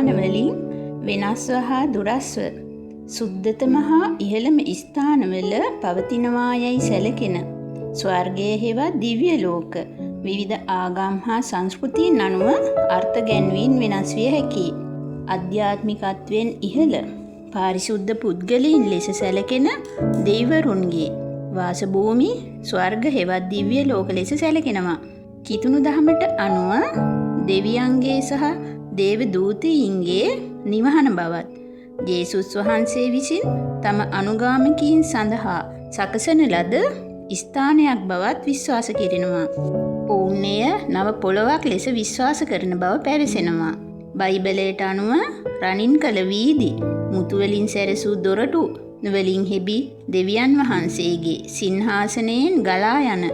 ස්ථානවලින් වෙනස්ව හා දුරස්ව සුද්ධතම හා ඉහළම ස්ථානවල පවතිනවායයි සැලකෙන ස්වර්ගය හෙවත් දිව්‍ය ලෝක විවිධ ආගම් හා සංස්කෘතීන් අනුව අර්ථ ගැන්වීම් වෙනස් විය හැකියි. අධ්‍යාත්මිකත්වයෙන් ඉහළ පාරිශුද්ධ පුද්ගලයන් ලෙස සැලකෙන දෙවිවරුන්ගේ වාසභූමි ස්වර්ග හෙවත් දිව්‍ය ලෝක ලෙස සැලකෙනවා. කිතුණු දහමට අනුව දෙවියන්ගේ සහ දේව දූතයින්ගේ නිවහන බවත් ජේසුස් වහන්සේ විසින් තම අනුගාමිකයින් සඳහා සකසන ලද ස්ථානයක් බවත් විශ්වාස කෙරෙනවා. ඔවුන් එය නව පොළොවක් ලෙස විශ්වාස කරන බව පැවසෙනවා. බයිබලයට අනුව රනින් කළ වීදි, මුතුවලින් සැරසූ දොරටු වලින් හෙබි දෙවියන් වහන්සේගේ සිංහාසනයෙන් ගලා යන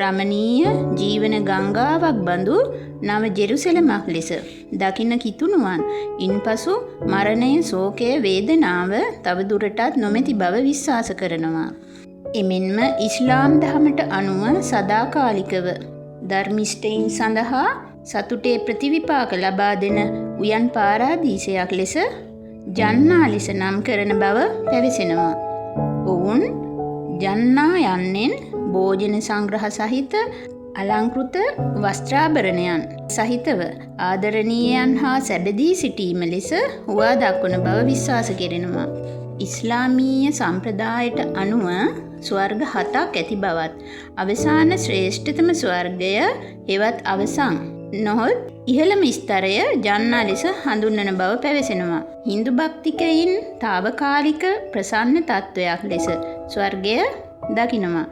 රමණීය ජීවන ගංගාවක් බඳු නව ජෙරුසලමක් ලෙස දකින්න කිතුණුවන් ඉන්පසු මරණය, ශෝකය, වේදනාව තවදුරටත් නොමැති බව විශ්වාස කරනවා. එමෙන්ම ඉස්ලාම් දහමට අනුව සදාකාලිකව ධර්මිෂ්ඨයින් සඳහා සතුටේ ප්‍රතිවිපාක ලබා දෙන උයන් පාරාදීසයක් ලෙස ජන්නා ලෙස නම් කරන බව පැවසෙනවා. ඔවුන් ජන්නා යන්නෙන් භෝජන සංග්‍රහ සහිත අලංකෘත වස්ත්‍රාභරණයන් සහිතව ආදරණීයයන් හා සැබදී සිටීම ලෙස හුවා දක්වන බව විශ්වාස කෙරෙනවා. ඉස්ලාමීය සම්ප්‍රදායට අනුව ස්වර්ග 7ක් ඇති බවත් අවසාන ශ්‍රේෂ්ඨතම ස්වර්ගය හෙවත් අවසන් නොහොත් ඉහළම ස්තරය ජන්නා ලෙස හඳුන්වන බව පැවසෙනවා. හින්දු භක්තිකයින් తాවකාලික ප්‍රසන්න තත්වයක් ලෙස ස්වර්ගය දකිනවා.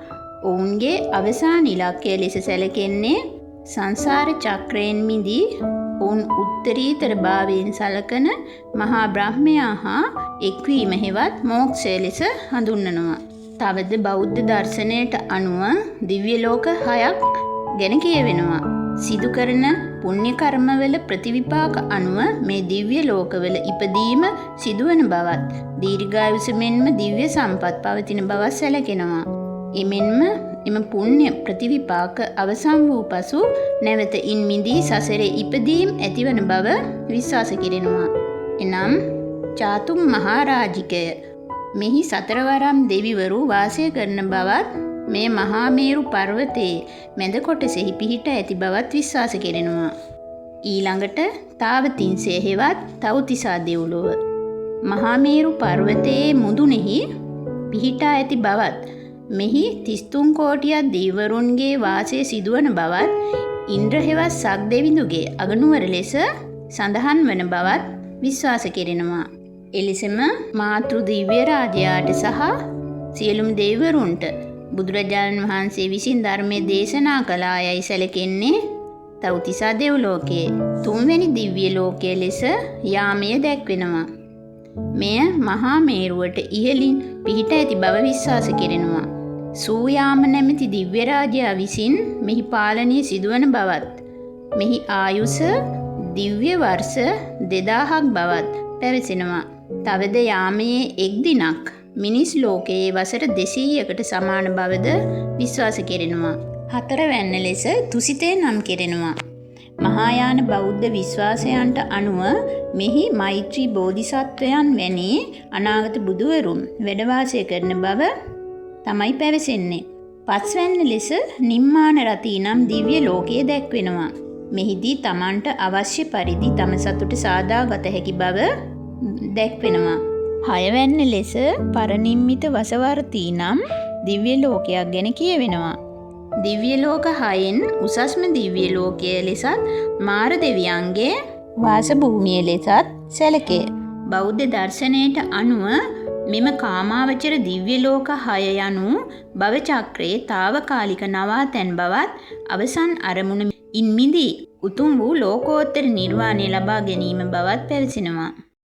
ඔවුන්ගේ අවසාන ඉලක්කය ලෙස සැලකෙන්නේ සංසාර චක්‍රයෙන් මිදී ඔවුන් උත්තරීතර භාවයෙන් සලකන මහා බ්‍රහ්මයා හා එක්වීම හෙවත් මෝක්ෂය ලෙස හඳුන්වනවා. තවද බෞද්ධ දර්ශනයට අනුව දිව්‍ය ලෝක 6ක් ගැන කියවෙනවා. සිදු කරන පුණ්‍ය කර්මවල ප්‍රතිවිපාක අනුව මේ දිව්‍ය ලෝකවල ඉපදීම සිදුවන බවත් දීර්ඝායුෂ මෙන්ම දිව්‍ය සම්පත් පවතින බවත් සැලකෙනවා. එමෙන්ම එම පුණ්‍ය ප්‍රතිවිපාක අවසන් වූ පසු නැවත ඉන් මිදී සසරේ ඉපදීම් ඇතිවන බව විශ්වාස කෙරෙනවා. එනම් චාතුම් මහරජිකය මෙහි සතරවරම් දෙවිවරු වාසය කරන බවත් මේ මහා මේරු පර්වතයේ මැද කොටසෙහි පිහිට ඇති බවත් විශ්වාස කෙරෙනවා. ඊළඟට තාවතින්සේ හෙවත් තව්තිසා දෙව්ලොව මහා මේරු පර්වතයේ මුදුනේහි පිහිටා ඇති බවත් මෙහි 33 කෝටියක් දෙවිවරුන්ගේ වාසය සිදුවන බවත් ඉන්ද්‍ර හෙවත් සක් දෙවිඳුගේ අගනුවර ලෙස සඳහන් වන බවත් විශ්වාස කෙරෙනවා. එලෙසම මාතෘ දිව්‍ය රාජයාට සහ සියලුම දෙවිවරුන්ට බුදුරජාණන් වහන්සේ විසින් ධර්මයේ දේශනා කළායයි සැලකෙන්නේ තව්තිසා දෙව්ලෝකයේ තුන්වැනි දිව්‍ය ලෝකයේ ලෙස යාමය දැක්වෙනවා. මෙය මහා මේරුවට ඉහළින් පිහිට ඇති බව විශ්වාස කෙරෙනවා. සූයාම නැමැති දිව්‍ය රාජයා විසින් මෙහි පාලනය සිදුවන බවත් මෙහි ආයුෂ දිව්‍ය වර්ෂ 2000ක් බවත් පැවසෙනවා. තවද යාමයේ එක් දිනක් මිනිස් ලෝකයේ වසර 200කට සමාන බවද විශ්වාස කෙරෙනවා. හතරවැන්න ලෙස තුසිතේ නම් කෙරෙනවා. මහායාන බෞද්ධ විශ්වාසයන්ට අනුව මෙහි මෛත්‍රී බෝධිසත්වයන් වැනි අනාගත බුදුවරුන් වැඩ වාසය කරන බව තමයි පැවසෙන්නේ. පස්වැන්න ලෙස නිම්මාන රතී නම් දිව්‍ය ලෝකයේ දැක්වෙනවා. මෙහිදී Tamanට අවශ්‍ය පරිදි තම සතුට සාදාගත හැකි බව දැක්වෙනවා. හයවැන්න ලෙස පරනිම්මිත වසවර්තී නම් දිව්‍ය ලෝකයක් ගැන කියවෙනවා. දිව්‍ය ලෝක 6න් උසස්ම දිව්‍ය ලෝකය ලෙසත් මාර දෙවියන්ගේ වාසභූමිය ලෙසත් සැලකේ. බෞද්ධ දර්ශනයට අනුව මෙම කාමාවචර දිව්‍ය ලෝක 6 යනු භව චක්‍රයේ తాවකාලික නවාතැන් බවත් අවසන් අරමුණ ඉන් මිදී උතුම් වූ ලෝකෝත්තර නිර්වාණය ලබා ගැනීම බවත් පැවසෙනවා.